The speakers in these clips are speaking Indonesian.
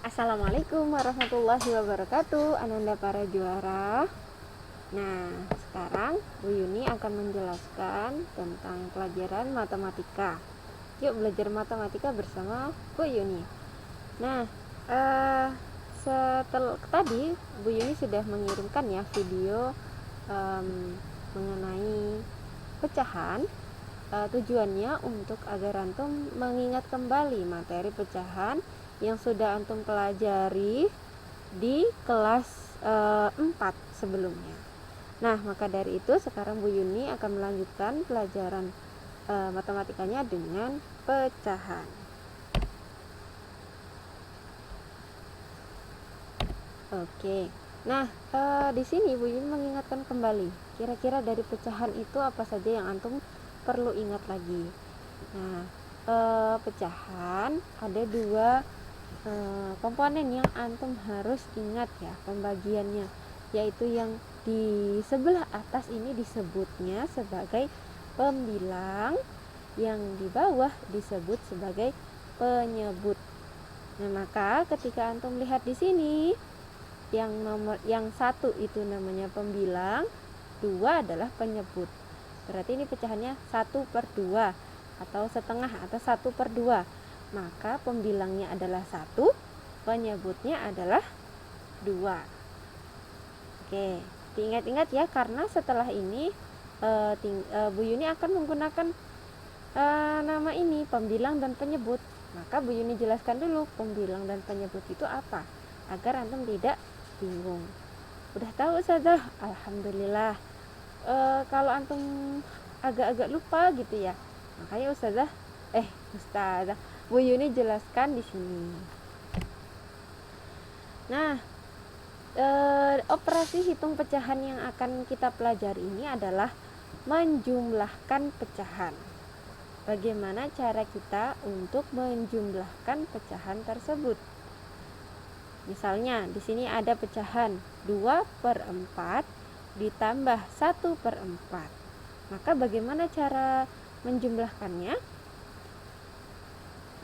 Assalamualaikum warahmatullahi wabarakatuh, Ananda para juara. Nah, sekarang Bu Yuni akan menjelaskan tentang pelajaran matematika. Yuk belajar matematika bersama Bu Yuni. Nah, setelah tadi Bu Yuni sudah mengirimkan ya video mengenai pecahan. Tujuannya untuk agar antum mengingat kembali materi pecahan yang sudah antum pelajari di kelas 4 sebelumnya. Nah, maka dari itu sekarang Bu Yuni akan melanjutkan pelajaran matematikanya dengan pecahan. Oke. Nah, di sini Bu Yuni mengingatkan kembali, kira-kira dari pecahan itu apa saja yang antum perlu ingat lagi. Nah, pecahan ada dua komponen yang antum harus ingat ya pembagiannya, yaitu yang di sebelah atas ini disebutnya sebagai pembilang, yang di bawah disebut sebagai penyebut. Nah, maka ketika antum lihat di sini, yang satu itu namanya pembilang, dua adalah penyebut. Berarti ini pecahannya 1/2 atau setengah atau 1/2. Maka pembilangnya adalah 1, penyebutnya adalah 2. Oke, diingat-ingat ya, karena setelah ini Bu Yuni akan menggunakan nama ini, pembilang dan penyebut. Maka Bu Yuni jelaskan dulu pembilang dan penyebut itu apa, agar antum tidak bingung. Udah tahu Ustazah? Alhamdulillah. Kalau antum agak-agak lupa gitu ya, makanya Ustazah Bu Yuni jelaskan di sini. Nah, operasi hitung pecahan yang akan kita pelajari ini adalah menjumlahkan pecahan. Bagaimana cara kita untuk menjumlahkan pecahan tersebut? Misalnya di sini ada pecahan 2/4 ditambah 1/4. Maka bagaimana cara menjumlahkannya?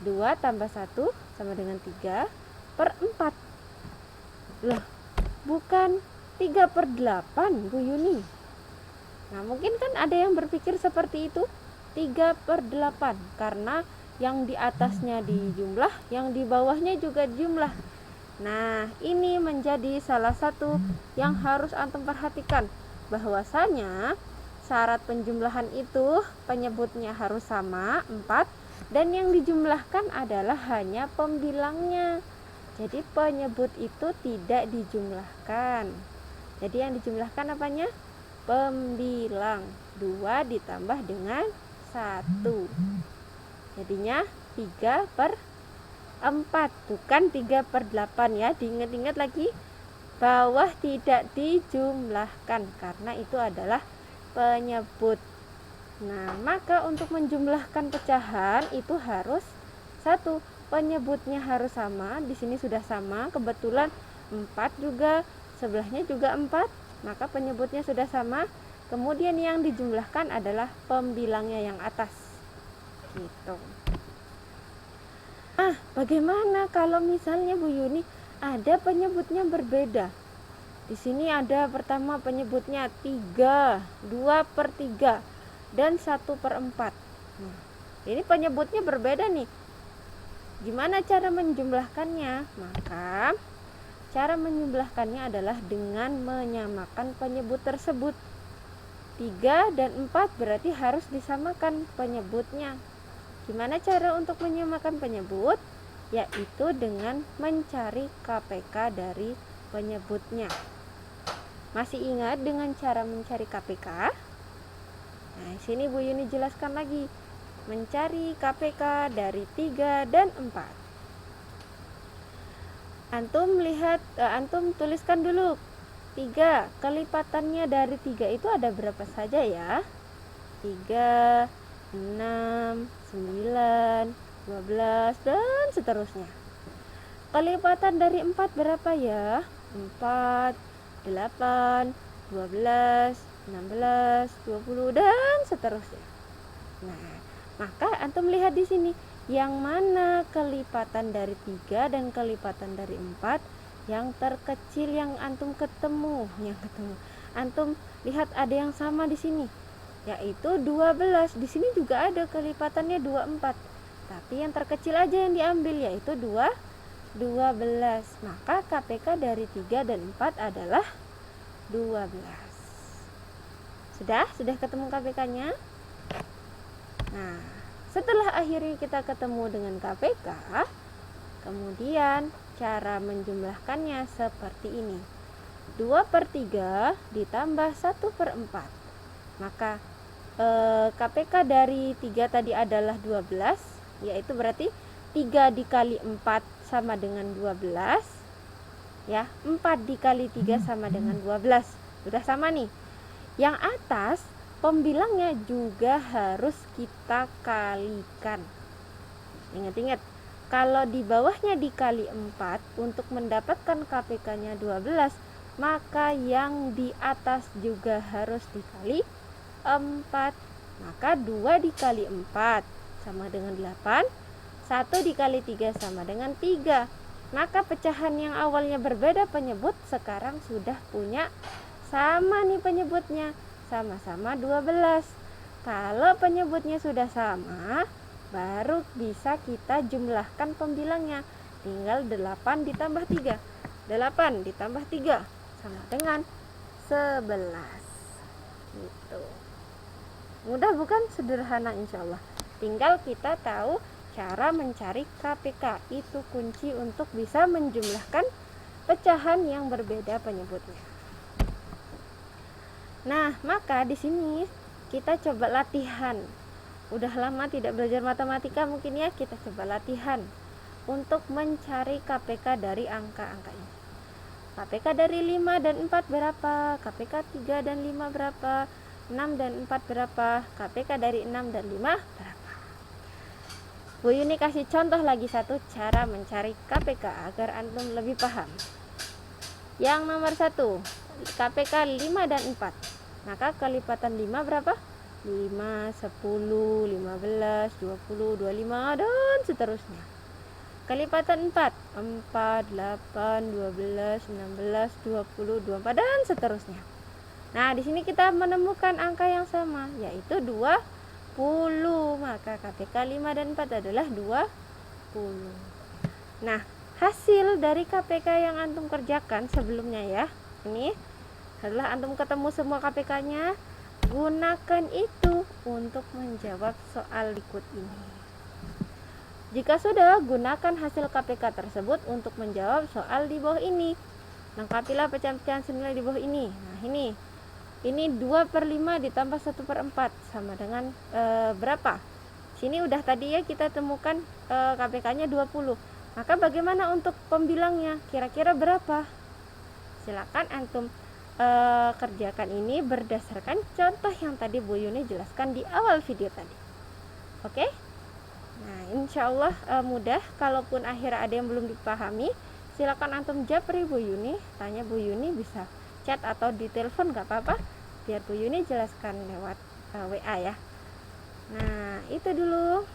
2 tambah 1 sama dengan 3/4. Loh, bukan 3/8 Bu Yuni. Nah, mungkin kan ada yang berpikir seperti itu, 3/8, karena yang di atasnya dijumlah, yang di bawahnya juga dijumlah. Nah, ini menjadi salah satu yang harus antum perhatikan, bahwasanya syarat penjumlahan itu penyebutnya harus sama 4, dan yang dijumlahkan adalah hanya pembilangnya. Jadi penyebut itu tidak dijumlahkan. Jadi yang dijumlahkan apanya? Pembilang. 2 ditambah dengan 1. Jadinya 3/4, bukan 3/8 ya. Diingat-ingat lagi, bawah tidak dijumlahkan karena itu adalah penyebut. Nah, maka untuk menjumlahkan pecahan itu harus 1, penyebutnya harus sama. Di sini sudah sama, kebetulan 4 juga, sebelahnya juga 4, maka penyebutnya sudah sama. Kemudian yang dijumlahkan adalah pembilangnya yang atas. Gitu. Bagaimana kalau misalnya Bu Yuni ada penyebutnya berbeda? Di sini ada pertama penyebutnya 3, 2/3 dan 1/4. Nah, ini penyebutnya berbeda nih. Gimana cara menjumlahkannya? Maka cara menjumlahkannya adalah dengan menyamakan penyebut tersebut. 3 dan 4 berarti harus disamakan penyebutnya. Gimana cara untuk menyamakan penyebut? Yaitu dengan mencari KPK dari penyebutnya. Masih ingat dengan cara mencari KPK? Nah, sini Bu Yuni jelaskan lagi. Mencari KPK dari 3 dan 4. Antum tuliskan dulu. 3, kelipatannya dari 3 itu ada berapa saja ya? 3, 6, 9, 12 dan seterusnya. Kelipatan dari 4 berapa ya? 4, 8, 12, 16, 20 dan seterusnya. Nah, maka antum lihat di sini, Yang mana kelipatan dari 3 dan kelipatan dari 4 yang terkecil yang antum ketemu, Antum lihat ada yang sama di sini, yaitu 12. Di sini juga ada kelipatannya 24. Tapi yang terkecil aja yang diambil, yaitu 12. Maka KPK dari 3 dan 4 adalah 12. Sudah ketemu KPK-nya? Nah, setelah akhirnya kita ketemu dengan KPK, kemudian cara menjumlahkannya seperti ini. 2/3 ditambah 1/4. Maka KPK dari 3 tadi adalah 12, yaitu berarti 3 dikali 4 sama dengan 12. Ya, 4 dikali 3 sama dengan 12. Sudah sama nih. Yang atas pembilangnya juga harus kita kalikan. Ingat-ingat, kalau di bawahnya dikali 4 untuk mendapatkan KPK-nya 12, maka yang di atas juga harus dikali 4. Maka 2 dikali 4 sama dengan 8, 1 dikali 3 sama dengan 3. Maka pecahan yang awalnya berbeda penyebut sekarang sudah punya sama nih penyebutnya, sama-sama 12. Kalau penyebutnya sudah sama, baru bisa kita jumlahkan pembilangnya. Tinggal 8 ditambah 3. 8 ditambah 3 sama dengan 11. Gitu. Mudah bukan? Sederhana insyaallah. Tinggal kita tahu cara mencari KPK. Itu kunci untuk bisa menjumlahkan pecahan yang berbeda penyebutnya. Nah, maka di sini kita coba latihan. Udah lama tidak belajar matematika mungkin ya, kita coba latihan untuk mencari KPK dari angka-angka ini. KPK dari 5 dan 4 berapa? KPK 3 dan 5 berapa? 6 dan 4 berapa? KPK dari 6 dan 5 berapa? Bu Yuni kasih contoh lagi satu cara mencari KPK agar antum lebih paham. Yang nomor 1, KPK 5 dan 4. Maka kelipatan 5 berapa? 5, 10, 15, 20, 25 dan seterusnya. Kelipatan 4, 4, 8, 12, 16, 20, 24 dan seterusnya. Nah, di sini kita menemukan angka yang sama, yaitu 20. Maka KPK 5 dan 4 adalah 20. Nah, hasil dari KPK yang antum kerjakan sebelumnya ya, ini adalah antum ketemu semua KPK-nya, gunakan itu untuk menjawab soal berikut ini. Jika sudah, gunakan hasil KPK tersebut untuk menjawab soal di bawah ini. Lengkapilah pecahan-pecahan senilai di bawah ini. Nah, ini 2/5 ditambah 1/4 sama dengan berapa? Sini udah tadi ya kita temukan KPK-nya 20. Maka bagaimana untuk pembilangnya? Kira-kira berapa? Silakan antum kerjakan ini berdasarkan contoh yang tadi Bu Yuni jelaskan di awal video tadi. Oke? Nah, insya Allah mudah. Kalaupun akhirnya ada yang belum dipahami, silakan antum japri Bu Yuni, tanya Bu Yuni, bisa chat atau di telepon gak apa-apa, biar Bu Yuni jelaskan lewat WA ya. Nah, itu dulu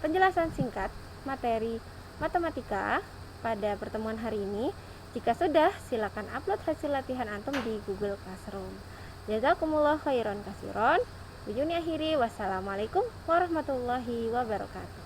penjelasan singkat materi matematika pada pertemuan hari ini. Jika sudah, silakan upload hasil latihan antum di Google Classroom. Jazakumullah khairan kasiron. Bu Yuni akhiri, wassalamualaikum warahmatullahi wabarakatuh.